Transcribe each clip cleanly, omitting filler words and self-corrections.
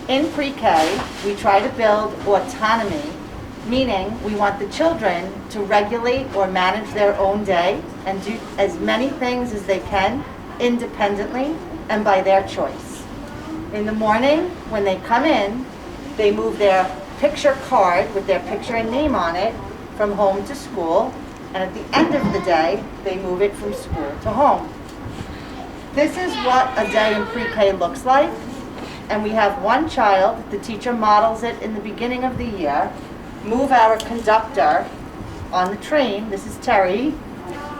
In pre-K, we try to build autonomy, meaning we want the children to regulate or manage their own day and do as many things as they can independently and by their choice. In the morning, when they come in, they move their picture card with their picture and name on it from home to school, and at the end of the day, they move it from school to home. This is what a day in pre-K looks like, and we have one child, the teacher models it in the beginning of the year, move our conductor on the train, this is Terry,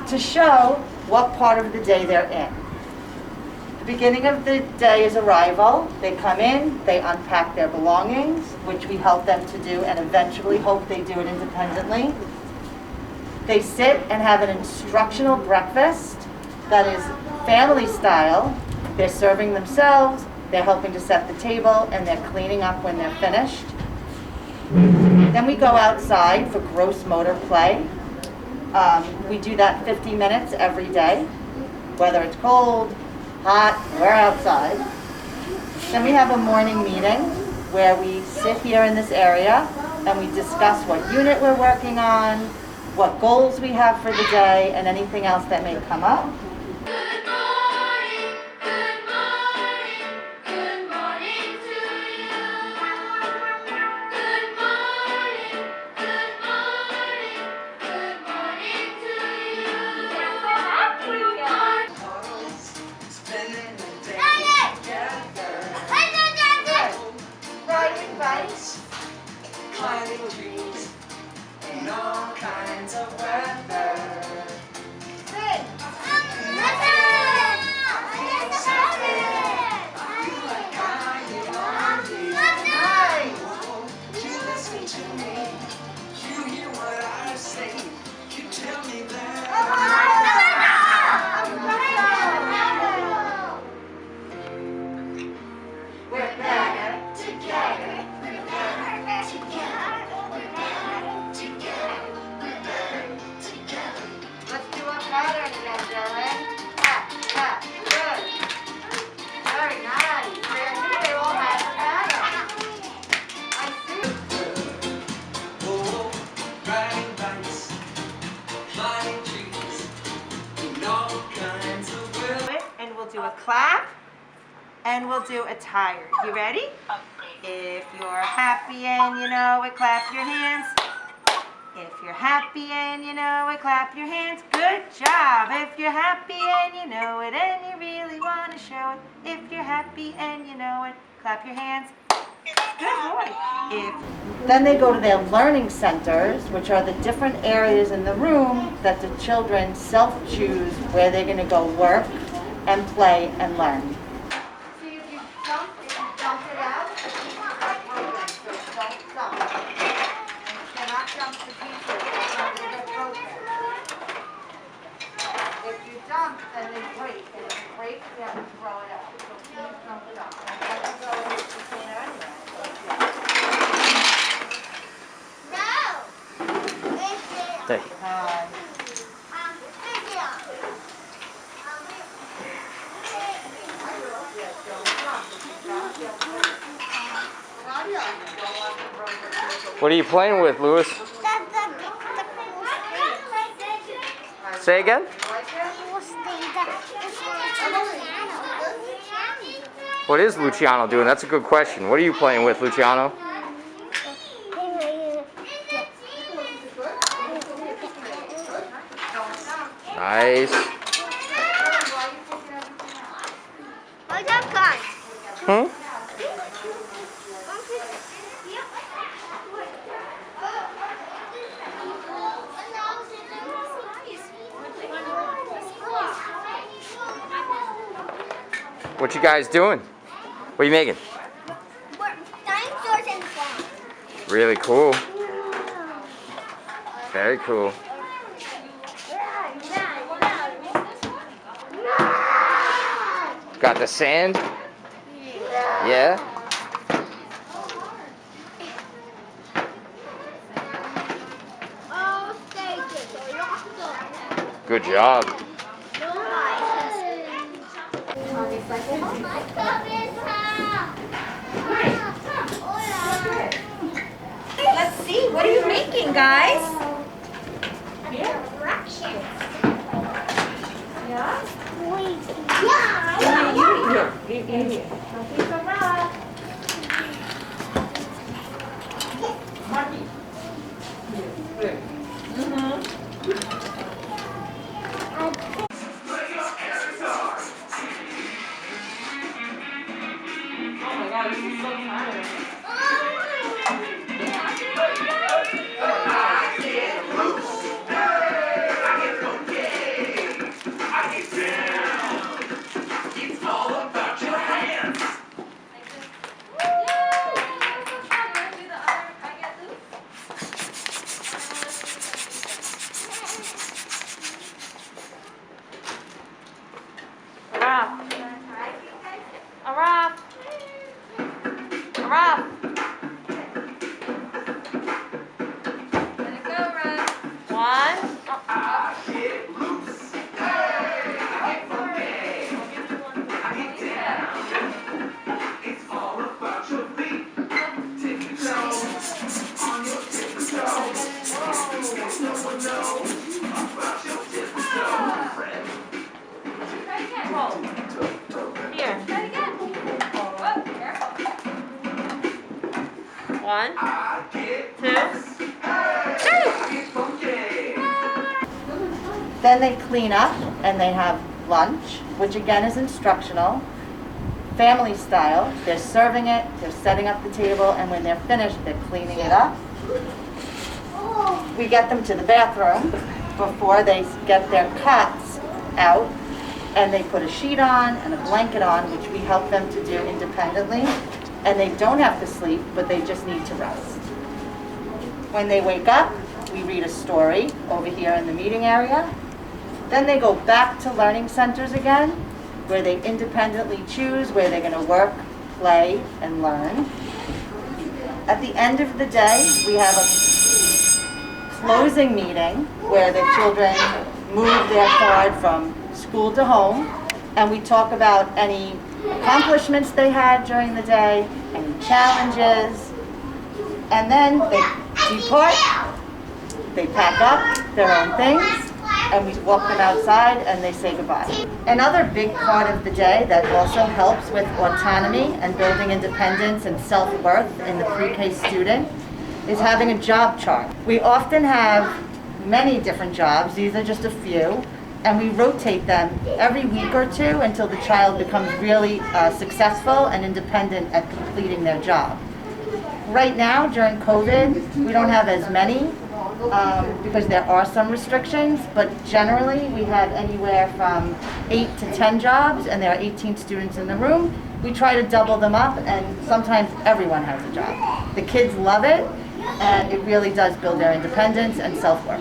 to show what part of the day they're in. The beginning of the day is arrival. They come in, they unpack their belongings, which we help them to do and eventually hope they do it independently. They sit and have an instructional breakfast that is family style. They're serving themselves, they're helping to set the table, and they're cleaning up when they're finished. Then we go outside for gross motor play. We do that 50 minutes every day, whether it's cold, hot, we're outside. Then we have a morning meeting where we sit here in this area and we discuss what unit we're working on, what goals we have for the day, and anything else that may come up. Climbing trees in all kinds of weather. Sing! You listen to me. You hear what I say. You tell me that. We're better together. Let's do a pattern again, Dylan. Tap, tap, good. Very nice. They all have a pattern. I see. Oh, riding bikes, climbing trees, in all kinds of weather. And we'll do a clap, and we'll do a tired. You ready? If you're happy and you know it, clap your hands. If you're happy and you know it, clap your hands. Good job. If you're happy and you know it and you really want to show it. If you're happy and you know it, clap your hands. Good boy. Then they go to their learning centers, which are the different areas in the room that the children self-choose where they're going to go work and play and learn. See, if you dump it out, so don't dump. Cannot jump to pieces, they get broken. If you dump, then they break, and if you break, you have to throw it out. So please dump it up. And let it go in the container anyway. Hey. Hi. What are you playing with, Louis? Say again? What is Luciano doing? That's a good question. What are you playing with, Luciano? Nice. Hmm? What you guys doing? What are you making? Dinosaurs in the farm. Really cool. Very cool. Got the sand? Yeah? Good job. making, guys? Directions. Yeah? Yeah. You eat here. Okay, so Rob. Oh my God, this is so tiring. It's all about your hands. Rob. Rob. Rob. Let it go, Rob. One. I get loose. I get funky. I get down. It's all about your feet. Tippy toes. On your tippy toes. Let no one know about your tippy toes, friend. Roll. Here. One, I get two. I get funky. Then they clean up and they have lunch, which again is instructional, family style. They're serving it, they're setting up the table, and when they're finished, they're cleaning it up. We get them to the bathroom before they get their cots out, and they put a sheet on and a blanket on, which we help them to do independently. And they don't have to sleep, but they just need to rest. When they wake up, we read a story over here in the meeting area. Then they go back to learning centers again, where they independently choose where they're going to work, play, and learn. At the end of the day, we have a closing meeting where the children move their card from school to home, and we talk about any accomplishments they had during the day, any challenges, and then they depart, they pack up their own things, and we walk them outside and they say goodbye. Another big part of the day that also helps with autonomy and building independence and self-worth in the pre-K student is having a job chart. We often have many different jobs, these are just a few, and we rotate them every week or two until the child becomes really successful and independent at completing their job. Right now, during COVID, we don't have as many because there are some restrictions, but generally we have anywhere from 8 to 10 jobs, and there are 18 students in the room. We try to double them up, and sometimes everyone has a job. The kids love it, and it really does build their independence and self-worth.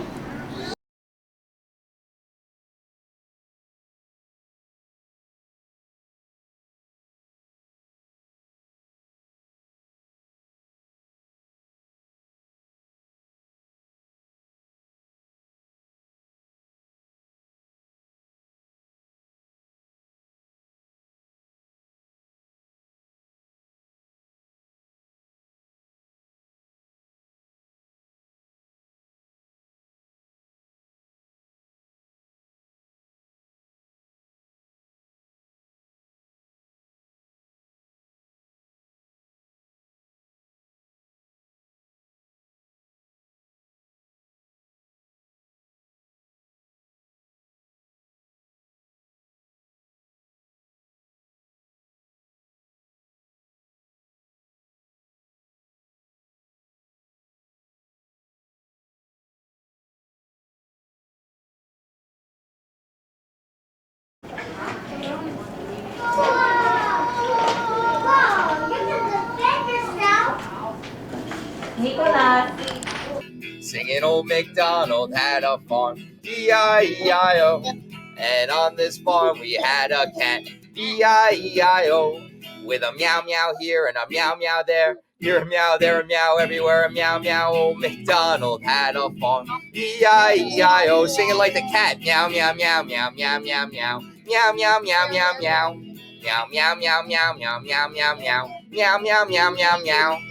Nicolás. Singing old MacDonald had a farm, E-I-E-I-O. And on this farm we had a cat, E-I-E-I-O. With a meow meow here and a meow meow there. Here a meow, there a meow, everywhere a meow meow. Old MacDonald had a farm, E-I-E-I-O. Singing like the cat, meow meow meow meow meow meow meow. Meow meow meow meow meow. Meow meow meow meow meow meow meow meow. Meow meow meow meow meow.